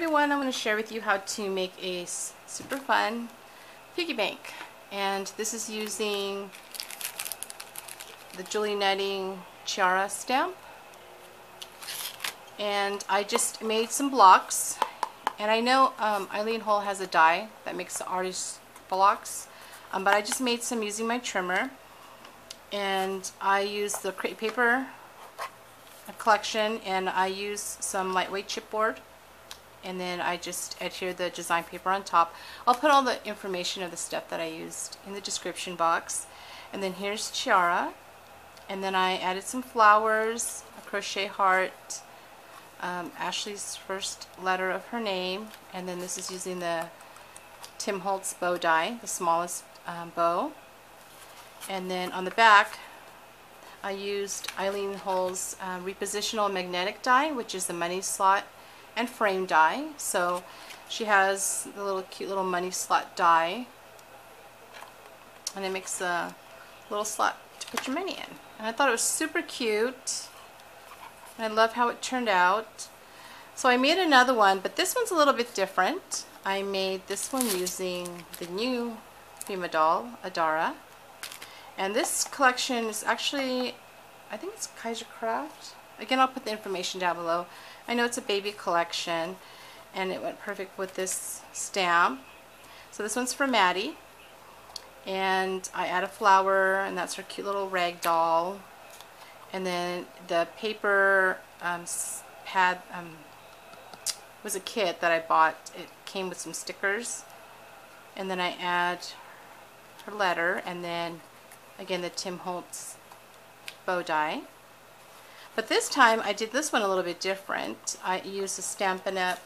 everyone, I'm going to share with you how to make a super fun piggy bank, and this is using the Julie Netting Chiara stamp. And I just made some blocks, and I know Eileen Hull has a die that makes the artist blocks, but I just made some using my trimmer, and I used the crepe paper collection, and I used some lightweight chipboard, and then I just adhered the design paper on top. I'll put all the information of the stuff that I used in the description box. And then here's Chiara, and then I added some flowers, a crochet heart, Ashley's first letter of her name, and then this is using the Tim Holtz bow die, the smallest bow. And then on the back I used Eileen Hull's repositional magnetic die, which is the money slot and frame die. So she has the little cute little money slot die, and it makes a little slot to put your money in. And I thought it was super cute, and I love how it turned out. So I made another one, but this one's a little bit different. I made this one using the new Prima Doll, Adara. And this collection is actually, I think it's Kaiser Kraft. Again, I'll put the information down below. I know it's a baby collection, and it went perfect with this stamp. So this one's for Maddie, and I add a flower, and that's her cute little rag doll. And then the paper pad was a kit that I bought. It came with some stickers, and then I add her letter, and then again the Tim Holtz bow die. But this time I did this one a little bit different. I used a Stampin' Up!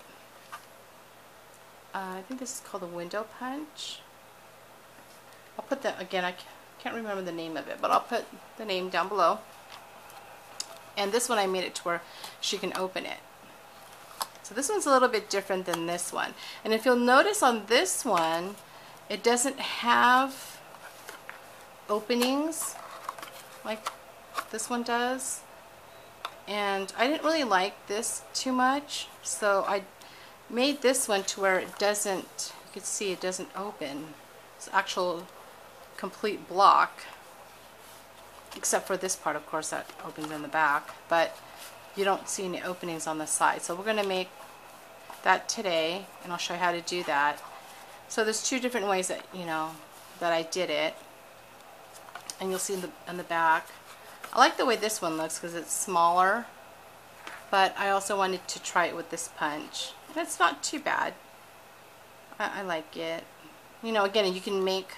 I think this is called a window punch. I'll put that, again, I can't remember the name of it, but I'll put the name down below. And this one I made it to where she can open it. So this one's a little bit different than this one. And if you'll notice on this one, it doesn't have openings like this one does. And I didn't really like this too much, so I made this one to where it doesn't, you can see it doesn't open. It's actual complete block, except for this part, of course, that opens in the back, but you don't see any openings on the side. So we're going to make that today, and I'll show you how to do that. So there's two different ways that, that I did it, and you'll see in the back. I like the way this one looks because it's smaller, but I also wanted to try it with this punch. And it's not too bad. I like it. Again, you can make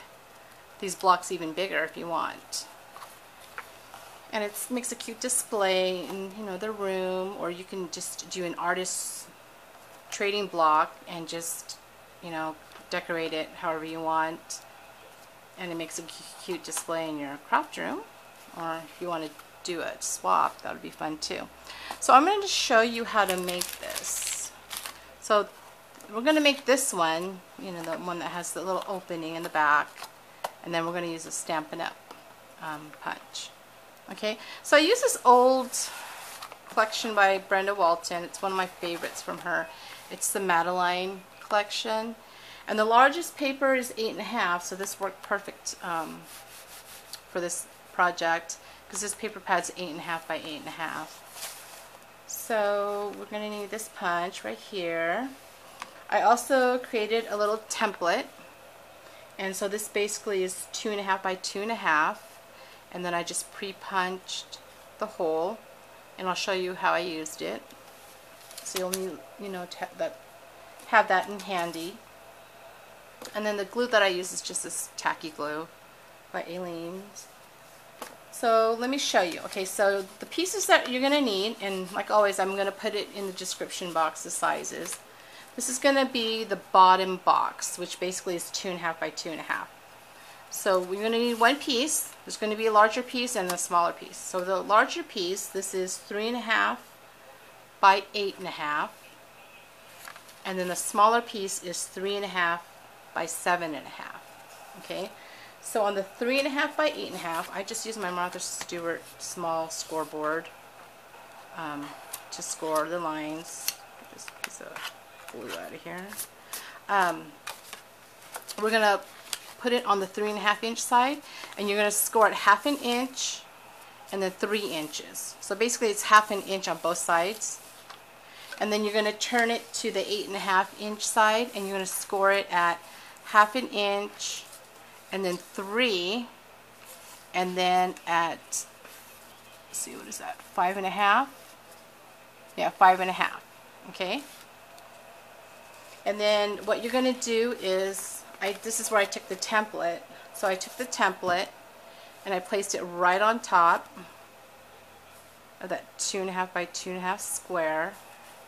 these blocks even bigger if you want. And it makes a cute display in the room, or you can just do an artist's trading block and just decorate it however you want, and it makes a cute display in your craft room. Or if you want to do a swap, that would be fun too. So I'm going to show you how to make this. So we're going to make this one, the one that has the little opening in the back, and then we're going to use a Stampin' Up! Punch. Okay, so I use this old collection by Brenda Walton. It's one of my favorites from her. It's the Madeline collection, and the largest paper is 8.5, so this worked perfect for this project, because this paper pad's 8.5 by 8.5. So we're going to need this punch right here. I also created a little template, and so this basically is 2.5 by 2.5, and then I just pre-punched the hole, and I'll show you how I used it. So you'll need, have that in handy. And then the glue that I use is just this tacky glue by Aleene's. So let me show you. Okay, so the pieces that you're going to need, and like always, I'm going to put it in the description box, the sizes. This is going to be the bottom box, which basically is 2.5 by 2.5. So we're going to need one piece. There's going to be a larger piece and a smaller piece. So the larger piece, this is 3.5 by 8.5. And then the smaller piece is 3.5 by 7.5. Okay. So on the 3.5 by 8.5, I just use my Martha Stewart small scoreboard to score the lines. This piece of glue out of here. We're going to put it on the 3.5 inch side, and you're going to score it 1/2 inch and then 3 inches. So basically it's 1/2 inch on both sides. And then you're going to turn it to the 8.5 inch side, and you're going to score it at 1/2 inch and then 3, and then at, let's see, what is that, 5.5? Yeah, 5.5. Okay. And then what you're going to do is, this is where I took the template. So I took the template and I placed it right on top of that 2.5 by 2.5 square,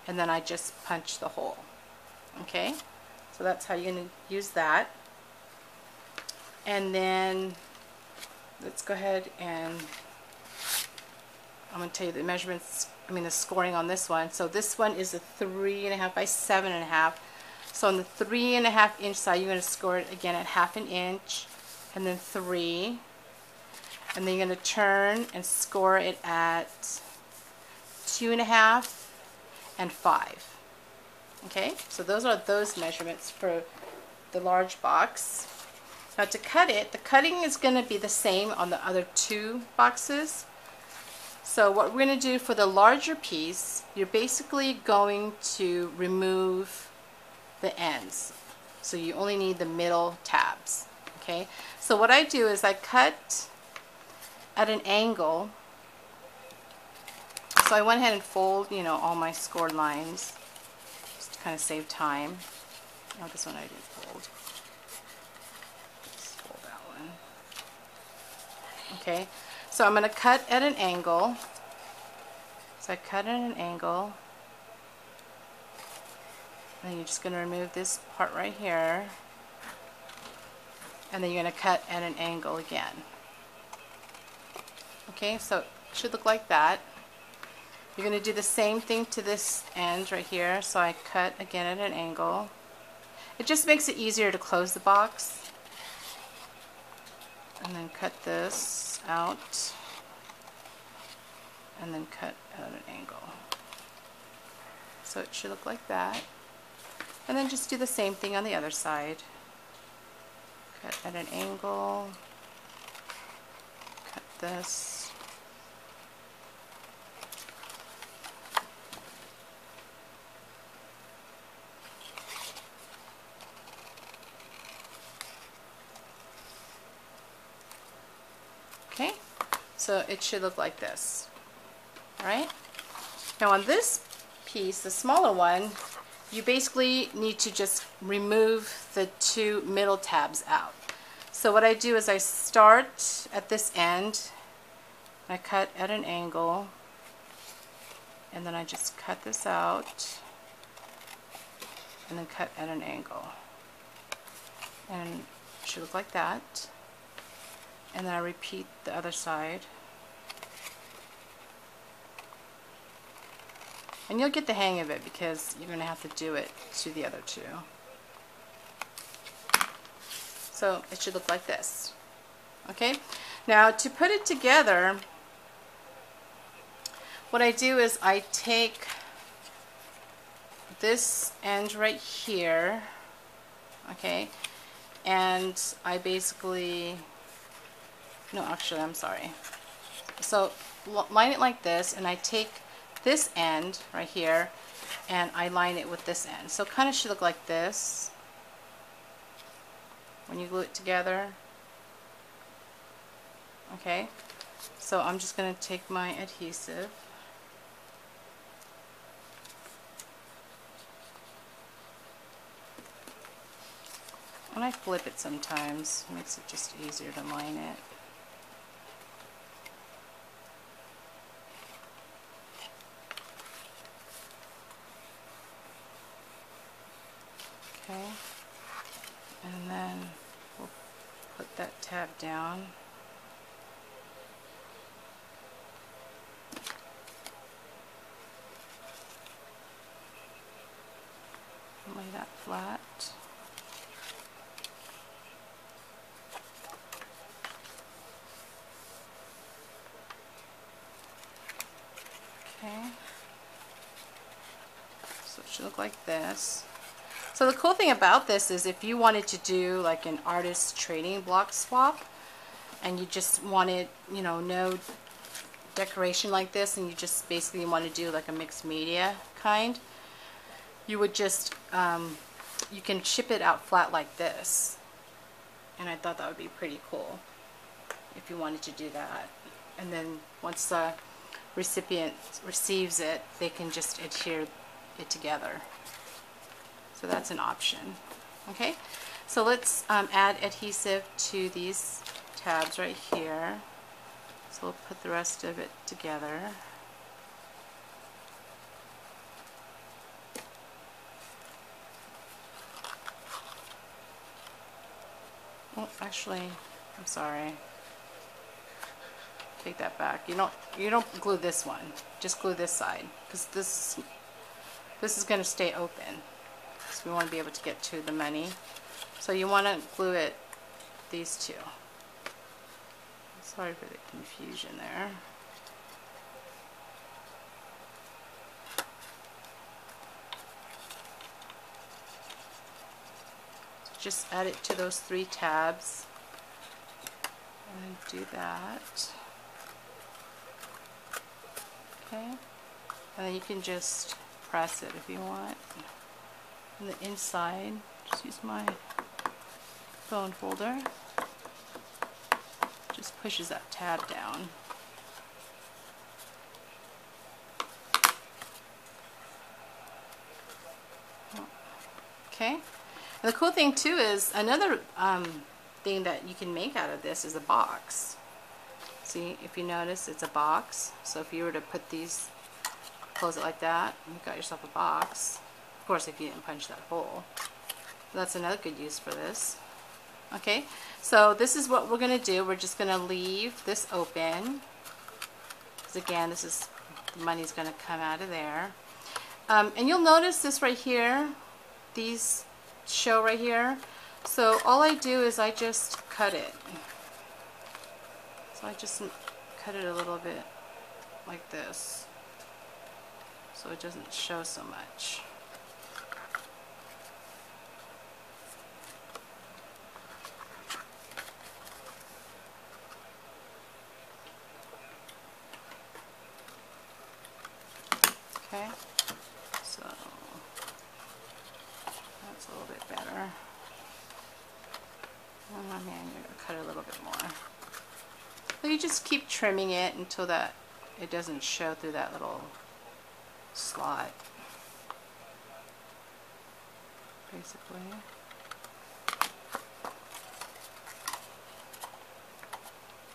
and then I just punched the hole. Okay, so that's how you're going to use that. And then let's go ahead and I'm going to tell you the measurements, the scoring on this one. So this one is a 3.5 by 7.5. So on the 3.5 inch side, you're going to score it again at 1/2 inch and then 3. And then you're going to turn and score it at 2.5 and 5. Okay, so those are those measurements for the large box. Now to cut it, the cutting is going to be the same on the other 2 boxes. So what we're going to do for the larger piece, you're basically going to remove the ends. So you only need the middle tabs. Okay, so what I do is I cut at an angle. So I went ahead and fold, all my scored lines just to kind of save time. Oh, this one I didn't fold. Just fold that one. Okay, so I'm going to cut at an angle. So I cut at an angle. And then you're just going to remove this part right here. And then you're going to cut at an angle again. Okay, so it should look like that. You're going to do the same thing to this end right here. So I cut again at an angle. It just makes it easier to close the box. And then cut this out. And then cut at an angle. So it should look like that. And then just do the same thing on the other side. Cut at an angle. Cut this. Okay, so it should look like this. Alright? Now on this piece, the smaller one, you basically need to just remove the 2 middle tabs out. So what I do is I start at this end, I cut at an angle, and then I just cut this out, and then cut at an angle. And it should look like that. And then I repeat the other side. And you'll get the hang of it because you're going to have to do it to the other 2. So it should look like this. Okay? Now to put it together, what I do is I take this end right here, okay, and I basically, no, actually, I'm sorry. So line it like this, and I take this end right here and I line it with this end. So it kind of should look like this when you glue it together. Okay, so I'm just going to take my adhesive and I flip it sometimes. It makes it just easier to line it. Okay, and then we'll put that tab down. Lay that flat. Okay, so it should look like this. So the cool thing about this is if you wanted to do like an artist trading block swap and you just wanted, you know, no decoration like this, and you just basically want to do like a mixed media kind, you would just you can ship it out flat like this, and I thought that would be pretty cool if you wanted to do that. And then once the recipient receives it, they can just adhere it together. So that's an option. Okay, so let's add adhesive to these tabs right here. So we'll put the rest of it together. Oh, actually, I'm sorry. Take that back. You don't glue this one. Just glue this side, because this is going to stay open. So we want to be able to get to the money. So you want to glue it these two. Sorry for the confusion there. Just add it to those 3 tabs and do that. Okay, and then you can just press it if you want. On the inside, just use my phone holder. Just pushes that tab down. Okay, and the cool thing too is another thing that you can make out of this is a box. See, if you notice, it's a box. So if you were to put these, close it like that, you've got yourself a box. Of course, if you didn't punch that hole. That's another good use for this. Okay, so this is what we're going to do. We're just going to leave this open. Because again, this is, the money's going to come out of there. And you'll notice this right here, these show right here. So all I do is I just cut it. So I just cut it a little bit like this, so it doesn't show so much. Okay, so that's a little bit better. Oh man, I'm going to cut it a little bit more. So you just keep trimming it until that it doesn't show through that little slot, basically.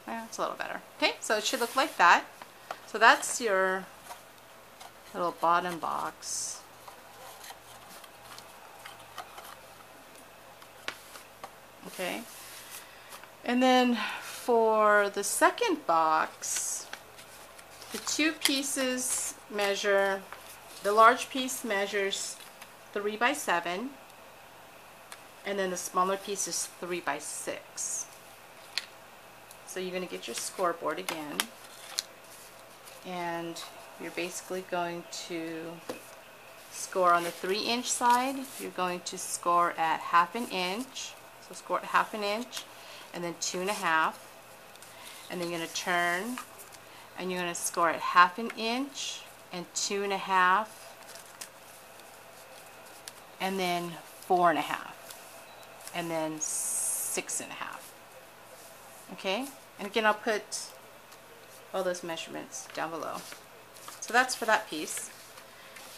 Yeah, it's a little better. Okay, so it should look like that. So that's your little bottom box. Okay, and then for the second box, the 2 pieces measure, the large piece measures 3 by 7, and then the smaller piece is 3 by 6. So you're going to get your scoreboard again, and you're basically going to score on the 3-inch side. You're going to score at 1/2 inch, so score at 1/2 inch, and then 2.5. And then you're going to turn, and you're going to score at 1/2 inch and 2.5, and then 4.5, and then 6.5. Okay, and again, I'll put all those measurements down below. So that's for that piece.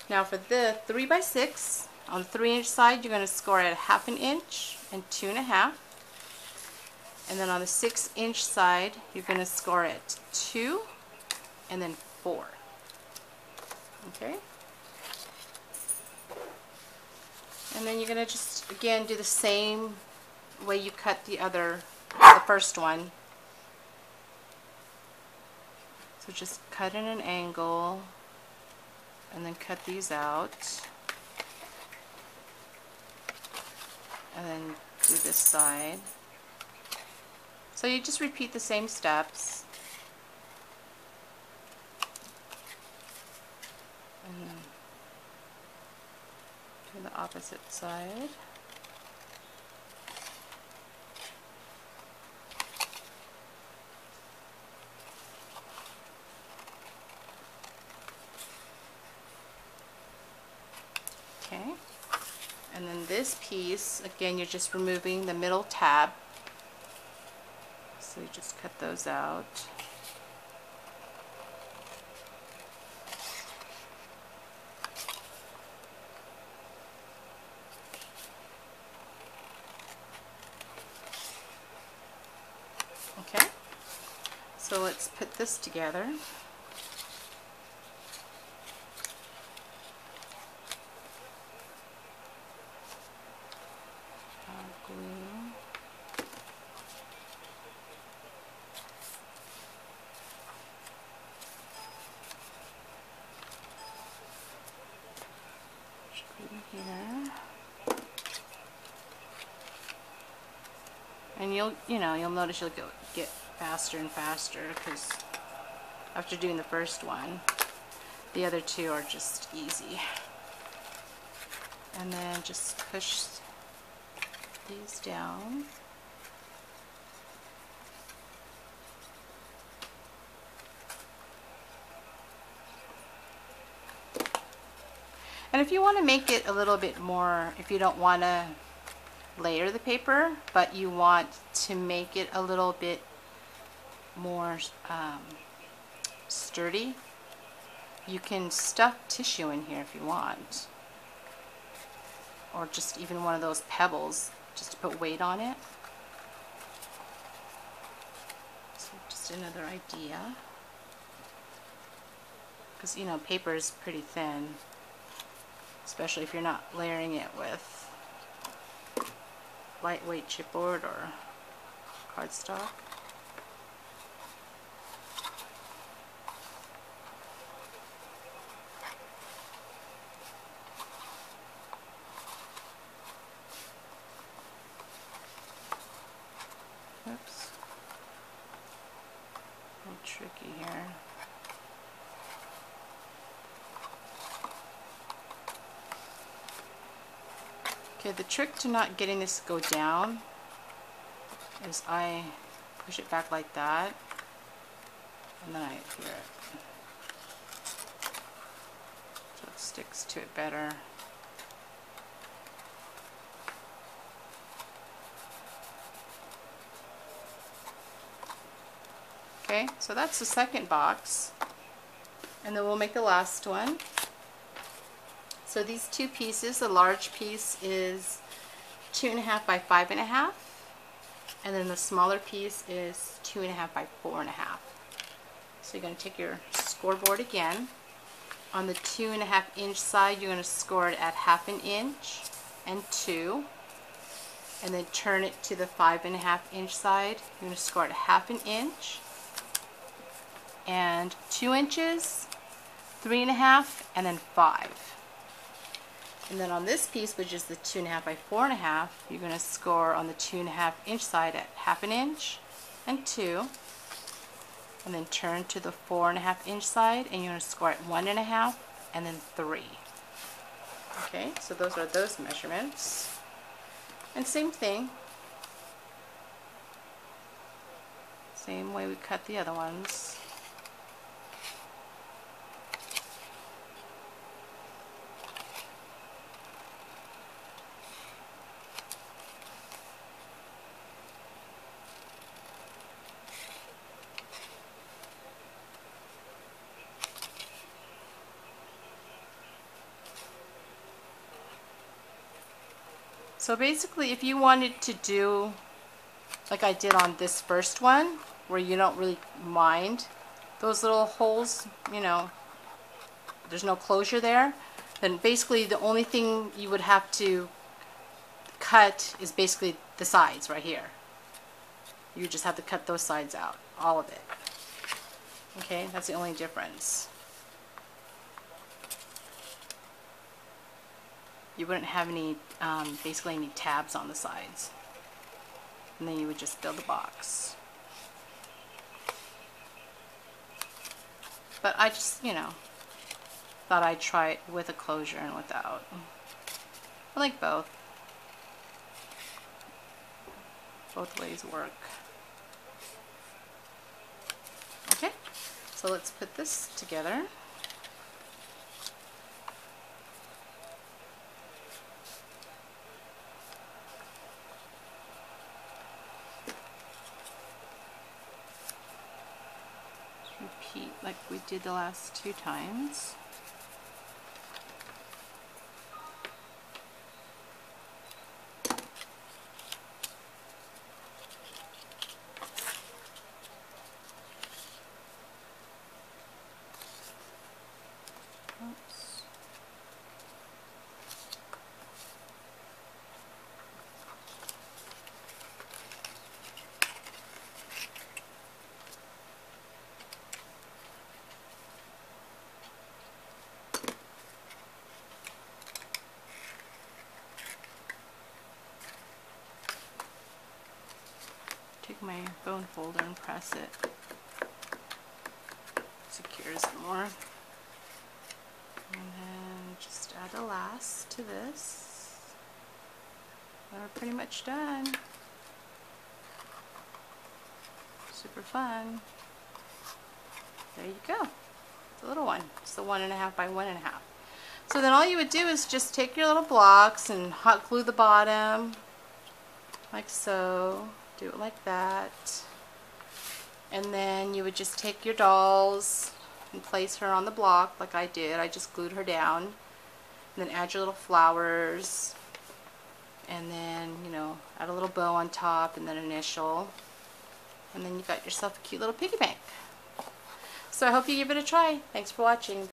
Now for the 3 by 6, on the 3-inch side, you're going to score at 1/2 inch and 2.5. And then on the 6-inch side, you're going to score at 2 and then 4. Okay? And then you're going to just, again, do the same way you cut the first one. So just cut in an angle and then cut these out. And then do this side. So you just repeat the same steps. And then do the opposite side. Okay, and then this piece, again, you're just removing the middle tab. So you just cut those out. Okay, so let's put this together. Glue. Here. And you'll notice you'll get faster and faster, because after doing the first one, the other two are just easy. And then just push these down. And if you want to make it a little bit more, if you don't want to layer the paper, but you want to make it a little bit more sturdy, you can stuff tissue in here if you want, or just even one of those pebbles just to put weight on it. So just another idea, because paper is pretty thin, especially if you're not layering it with lightweight chipboard or cardstock. Oops. A little tricky here. Okay, the trick to not getting this to go down is I push it back like that, and then I adhere it so it sticks to it better. Okay, so that's the second box, and then we'll make the last one. So these two pieces, the large piece is 2.5 by 5.5, and then the smaller piece is 2.5 by 4.5. So you're going to take your scoreboard again. On the 2.5 inch side, you're going to score it at 1/2 inch and 2, and then turn it to the 5.5 inch side. You're going to score it at 1/2 inch and 2 inches, 3.5, and then 5. And then on this piece, which is the 2.5 by 4.5, you're going to score on the 2.5 inch side at 1/2 inch and 2, and then turn to the 4.5 inch side, and you're going to score at 1.5 and then 3. Okay, so those are those measurements. And same thing, same way we cut the other ones. So basically, if you wanted to do like I did on this first one, where you don't really mind those little holes, there's no closure there, then basically the only thing you would have to cut is basically the sides right here. You just have to cut those sides out, all of it. Okay, that's the only difference. You wouldn't have any, basically any tabs on the sides. And then you would just build the box. But I just, thought I'd try it with a closure and without. I like both. Both ways work. Okay, so let's put this together. Repeat like we did the last 2 times. Oops. Take my bone folder and press it. Secures it more. And then just add the last to this. We're pretty much done. Super fun. There you go. It's a little one. It's the 1.5 by 1.5. So then all you would do is just take your little blocks and hot glue the bottom, like so. Do it like that. And then you would just take your dolls and place her on the block like I did. I just glued her down. And then add your little flowers. And then, you know, add a little bow on top and then an initial. And then you got yourself a cute little piggy bank. So I hope you give it a try. Thanks for watching.